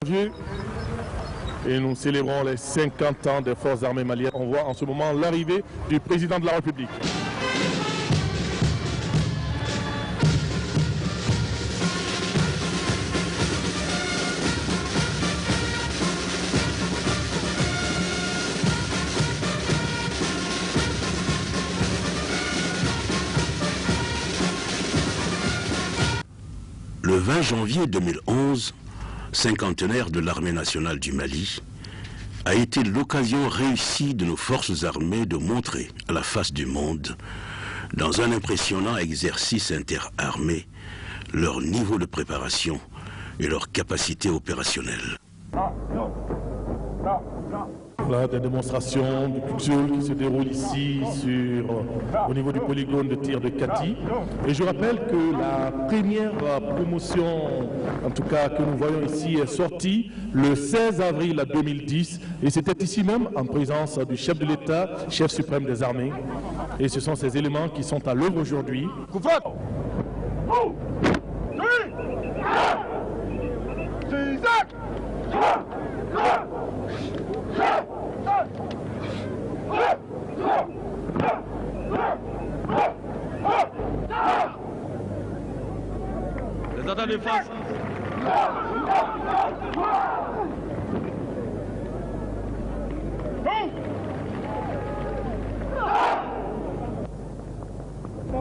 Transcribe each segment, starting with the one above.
janvier et nous célébrons les 50 ans des forces armées maliennes. On voit en ce moment l'arrivée du président de la République. Le 20 janvier 2011, cinquantenaire de l'armée nationale du Mali, a été l'occasion réussie de nos forces armées de montrer à la face du monde, dans un impressionnant exercice interarmé, leur niveau de préparation et leur capacité opérationnelle. Voilà des démonstrations de pixels qui se déroulent ici au niveau du polygone de tir de Kati. Et je rappelle que la première promotion, en tout cas que nous voyons ici, est sortie le 16 avril 2010. Et c'était ici même en présence du chef de l'État, chef suprême des armées. Et ce sont ces éléments qui sont à l'œuvre aujourd'hui. Les attaques de face.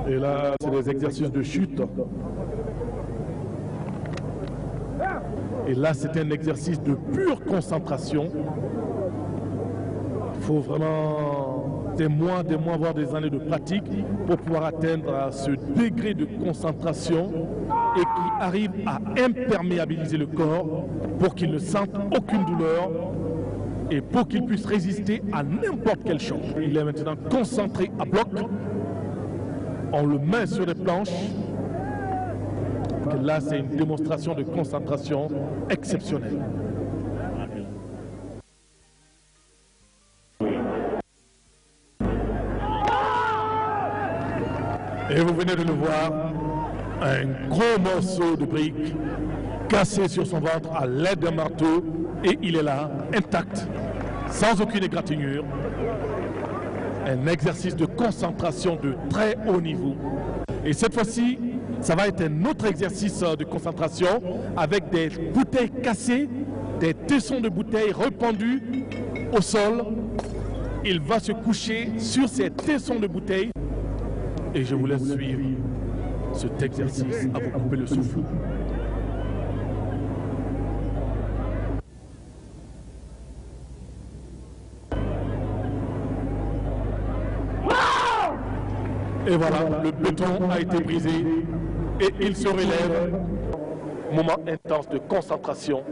Et là, c'est des exercices de chute. Et là, c'est un exercice de pure concentration. Il faut vraiment des mois, voire des années de pratique pour pouvoir atteindre ce degré de concentration et qui arrive à imperméabiliser le corps pour qu'il ne sente aucune douleur et pour qu'il puisse résister à n'importe quel choc. Il est maintenant concentré à bloc. On le met sur les planches. Là, c'est une démonstration de concentration exceptionnelle. Et vous venez de le voir, un gros morceau de brique cassé sur son ventre à l'aide d'un marteau, et il est là, intact, sans aucune égratignure. Un exercice de concentration de très haut niveau. Et cette fois-ci, ça va être un autre exercice de concentration avec des bouteilles cassées, des tessons de bouteilles répandus au sol. Il va se coucher sur ces tessons de bouteilles. Et je vous laisse suivre cet exercice à vous couper le souffle. Et voilà, le béton a été brisé et il se relève. Moment intense de concentration.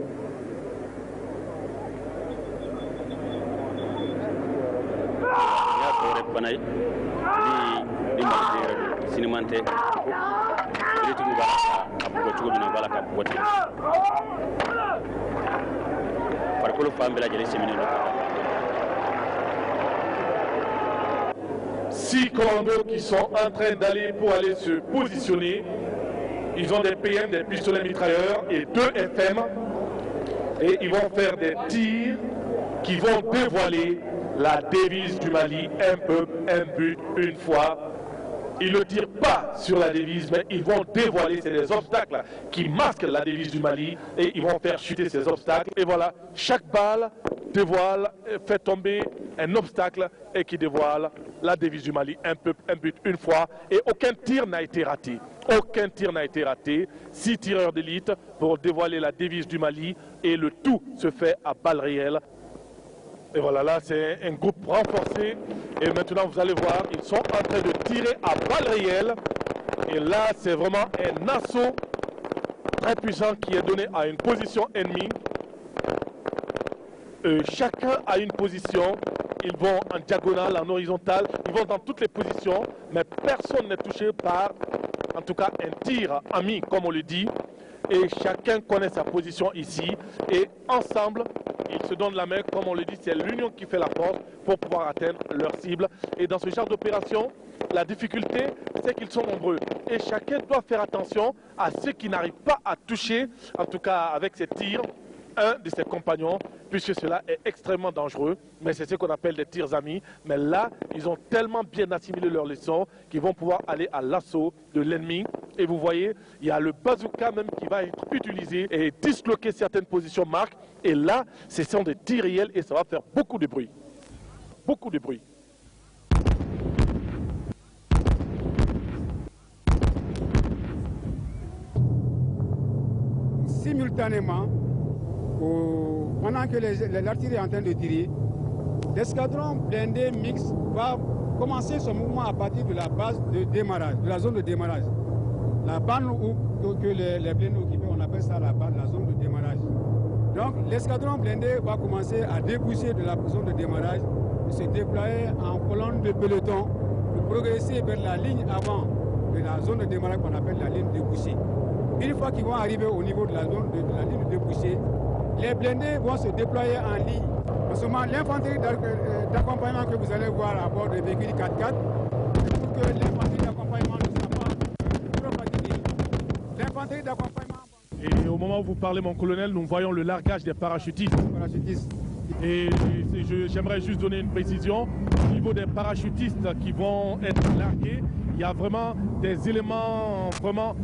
Six commandos qui sont en train d'aller pour aller se positionner. Ils ont des PM, des pistolets mitrailleurs et 2 FM. Et ils vont faire des tirs qui vont dévoiler la devise du Mali, un peuple, un but, une foi. Ils ne tirent pas sur la devise, mais ils vont dévoiler, c'est des obstacles qui masquent la devise du Mali et ils vont faire chuter ces obstacles. Et voilà, chaque balle dévoile, fait tomber un obstacle et qui dévoile la devise du Mali, un peuple, un but, une foi. Et aucun tir n'a été raté. Aucun tir n'a été raté. 6 tireurs d'élite pour dévoiler la devise du Mali et le tout se fait à balles réelles. Et voilà, là c'est un groupe renforcé et maintenant vous allez voir, ils sont en train de tirer à balles réelles et là c'est vraiment un assaut très puissant qui est donné à une position ennemie. Chacun a une position, ils vont en diagonale, en horizontale, ils vont dans toutes les positions, mais personne n'est touché par, en tout cas, un tir ami, comme on le dit. Et chacun connaît sa position ici. Et ensemble, ils se donnent la main, comme on le dit, c'est l'union qui fait la force pour pouvoir atteindre leur cible. Et dans ce genre d'opération, la difficulté, c'est qu'ils sont nombreux. Et chacun doit faire attention à ceux qui n'arrivent pas à toucher, en tout cas avec ses tirs, un de ses compagnons, puisque cela est extrêmement dangereux, mais c'est ce qu'on appelle des tirs amis. Mais là, ils ont tellement bien assimilé leur leçon qu'ils vont pouvoir aller à l'assaut de l'ennemi. Et vous voyez, il y a le bazooka même qui va être utilisé et disloquer certaines positions marques. Et là, ce sont des tirs réels et ça va faire beaucoup de bruit. Beaucoup de bruit. Simultanément, pendant que l'artillerie est en train de tirer, l'escadron blindé mixte va commencer son mouvement à partir de la base de démarrage, de la zone de démarrage. La bande que les blindés occupent, on appelle ça la zone de démarrage. Donc l'escadron blindé va commencer à dépousser de la zone de démarrage, se déployer en colonne de peloton pour progresser vers la ligne avant de la zone de démarrage qu'on appelle la ligne débouchée. Une fois qu'ils vont arriver au niveau de la zone de la ligne débouchée, les blindés vont se déployer en ligne. En ce moment, l'infanterie d'accompagnement que vous allez voir à bord de véhicules 4x4, c'est pour que l'infanterie d'accompagnement ne soit pas trop fatiguée. L'infanterie d'accompagnement... Et au moment où vous parlez, mon colonel, nous voyons le largage des parachutistes. Et j'aimerais juste donner une précision. Au niveau des parachutistes qui vont être largués, il y a vraiment des éléments vraiment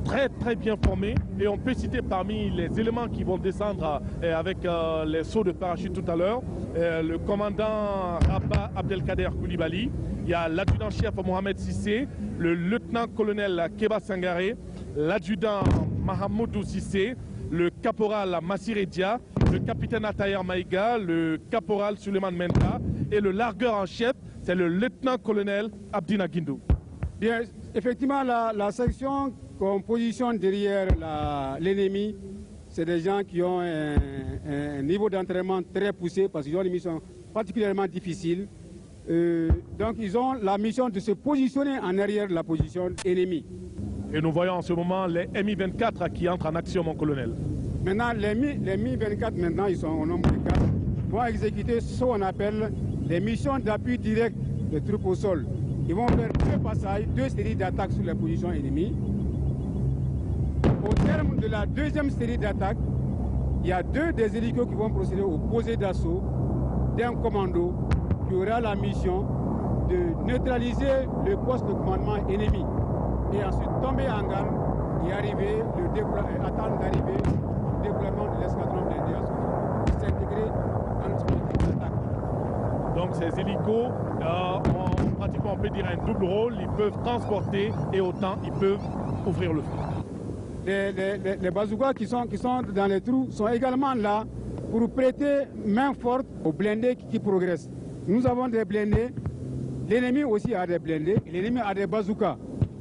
très très bien formés. Et on peut citer parmi les éléments qui vont descendre avec les sauts de parachute tout à l'heure, le commandant Rabat Abdelkader Koulibaly, il y a l'adjudant-chef Mohamed Sissé, le lieutenant-colonel Keba Sangaré, l'adjudant Mahamoudou Sissé, le caporal Massiré Dia, le capitaine Atayer Maïga, le caporal Suleiman Menta et le largueur en chef, c'est le lieutenant-colonel Abdina Guindou. Bien, effectivement, la section qu'on positionne derrière l'ennemi, c'est des gens qui ont un niveau d'entraînement très poussé parce qu'ils ont une mission particulièrement difficile. Donc ils ont la mission de se positionner en arrière de la position ennemie. Et nous voyons en ce moment les Mi-24 qui entrent en action, mon colonel. Maintenant, les Mi-24, maintenant, ils sont au nombre de 4, vont exécuter ce qu'on appelle les missions d'appui direct des troupes au sol. Ils vont faire 2 passages, 2 séries d'attaques sur les positions ennemies. Au terme de la 2e série d'attaques, il y a 2 des hélicos qui vont procéder au posé d'assaut d'un commando qui aura la mission de neutraliser le poste de commandement ennemi et ensuite tomber en garde et arriver, attendre d'arriver au déploiement de l'escadron blindé à ce pour s'intégrer dans le dispositif d'attaque. Donc ces hélicos ont pratiquement, on peut dire, un double rôle. Ils peuvent transporter et autant ils peuvent ouvrir le feu. Les bazookas qui sont dans les trous sont également là pour prêter main forte aux blindés qui progressent. Nous avons des blindés, l'ennemi aussi a des blindés, l'ennemi a des bazookas.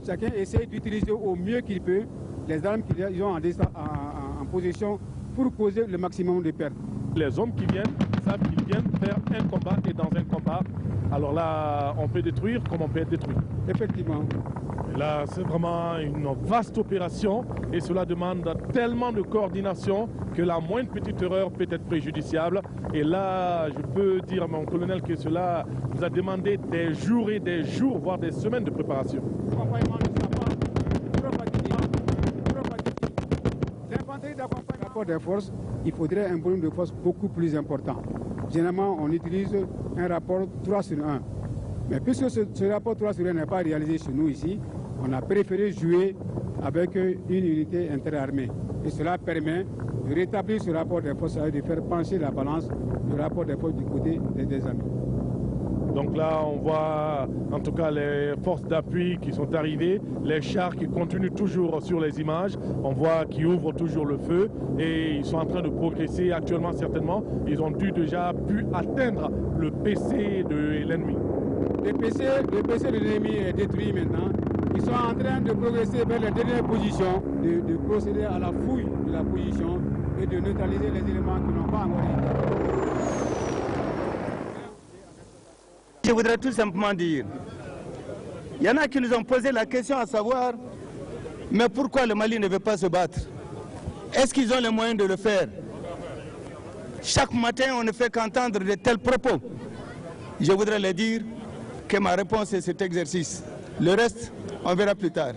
Chacun essaie d'utiliser au mieux qu'il peut les armes qu'ils ont en position pour causer le maximum de pertes. Les hommes qui viennent savent qu'ils viennent faire un combat et dans un combat, alors là, on peut détruire comme on peut être détruit. Effectivement. Et là, c'est vraiment une vaste opération et cela demande tellement de coordination que la moindre petite erreur peut être préjudiciable. Et là, je peux dire à mon colonel que cela nous a demandé des jours et des jours, voire des semaines de préparation. L'accompagnement ne sera pas trop fatigué. L'infanterie d'accompagnement des forces, il faudrait un volume de force beaucoup plus important. Généralement, on utilise un rapport 3 sur 1. Mais puisque ce rapport 3 sur 1 n'est pas réalisé chez nous ici, on a préféré jouer avec une unité interarmée. Et cela permet de rétablir ce rapport des forces, de faire pencher la balance du rapport des forces du côté des amis. Donc là, on voit en tout cas les forces d'appui qui sont arrivées, les chars qui continuent toujours sur les images. On voit qu'ils ouvrent toujours le feu et ils sont en train de progresser actuellement certainement. Ils ont déjà pu atteindre le PC de l'ennemi. Le PC de l'ennemi est détruit maintenant. Ils sont en train de progresser vers les dernières positions, de procéder à la fouille de la position et de neutraliser les éléments qui n'ont pas encore été. Je voudrais tout simplement dire, il y en a qui nous ont posé la question à savoir, mais pourquoi le Mali ne veut pas se battre? Est-ce qu'ils ont les moyens de le faire? Chaque matin, on ne fait qu'entendre de tels propos. Je voudrais leur dire que ma réponse est cet exercice. Le reste, on verra plus tard.